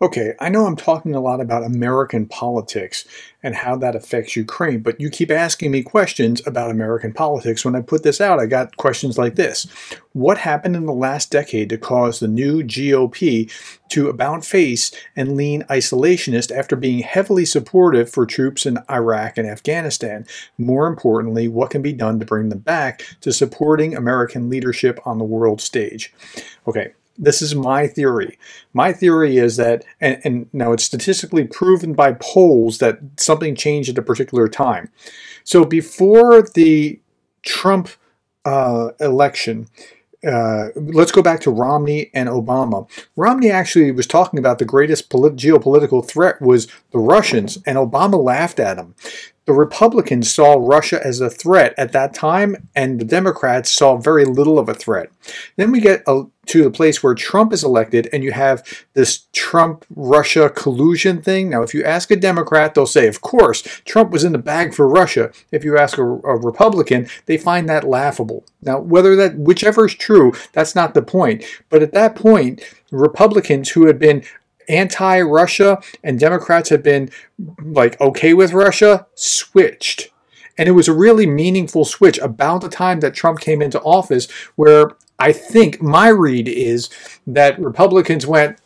Okay, I know I'm talking a lot about American politics and how that affects Ukraine, but you keep asking me questions about American politics. When I put this out, I got questions like this. What happened in the last decade to cause the new GOP to about face and lean isolationist after being heavily supportive for troops in Iraq and Afghanistan? More importantly, what can be done to bring them back to supporting American leadership on the world stage? Okay. This is my theory. My theory is that, and now it's statistically proven by polls that something changed at a particular time. So before the Trump election, let's go back to Romney and Obama. Romney actually was talking about the greatest geopolitical threat was the Russians, and Obama laughed at him. The Republicans saw Russia as a threat at that time, and the Democrats saw very little of a threat. Then we get to the place where Trump is elected, and you have this Trump-Russia collusion thing. Now, if you ask a Democrat, they'll say, of course, Trump was in the bag for Russia. If you ask a Republican, they find that laughable. Now, whichever is true, that's not the point. But at that point, Republicans who had been anti-Russia and Democrats had been like okay with Russia switched. And it was a really meaningful switch about the time that Trump came into office, where I think my read is that Republicans went,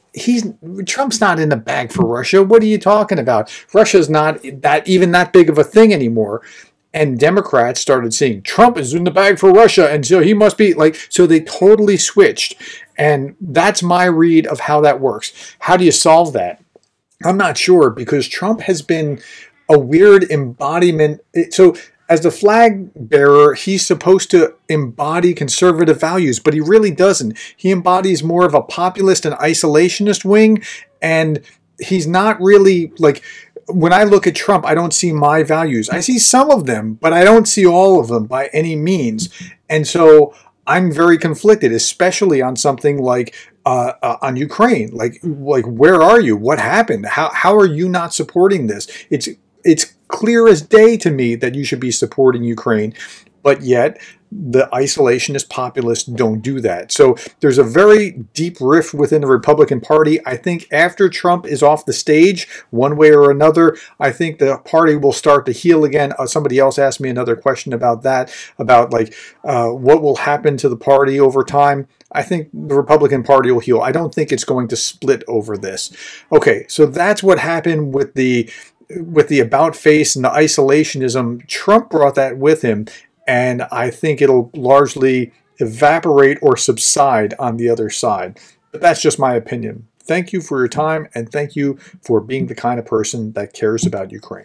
Trump's not in the bag for Russia. What are you talking about? Russia's not even that big of a thing anymore. And Democrats started seeing Trump is in the bag for Russia, and so he must be like, so they totally switched. And that's my read of how that works. How do you solve that? I'm not sure, because Trump has been a weird embodiment. So as the flag bearer, he's supposed to embody conservative values, but he really doesn't. He embodies more of a populist and isolationist wing, and he's not really like, when I look at Trump, I don't see my values. I see some of them, but I don't see all of them by any means. And so I'm very conflicted, especially on something like on Ukraine. Like where are you? What happened? How are you not supporting this? It's clear as day to me that you should be supporting Ukraine, but yet the isolationist populists don't do that. So there's a very deep rift within the Republican Party. I think after Trump is off the stage, one way or another, I think the party will start to heal again. Somebody else asked me another question about that, about what will happen to the party over time. I think the Republican Party will heal. I don't think it's going to split over this. Okay, so that's what happened with the about face and the isolationism. Trump brought that with him, and I think it'll largely evaporate or subside on the other side. But that's just my opinion. Thank you for your time, and thank you for being the kind of person that cares about Ukraine.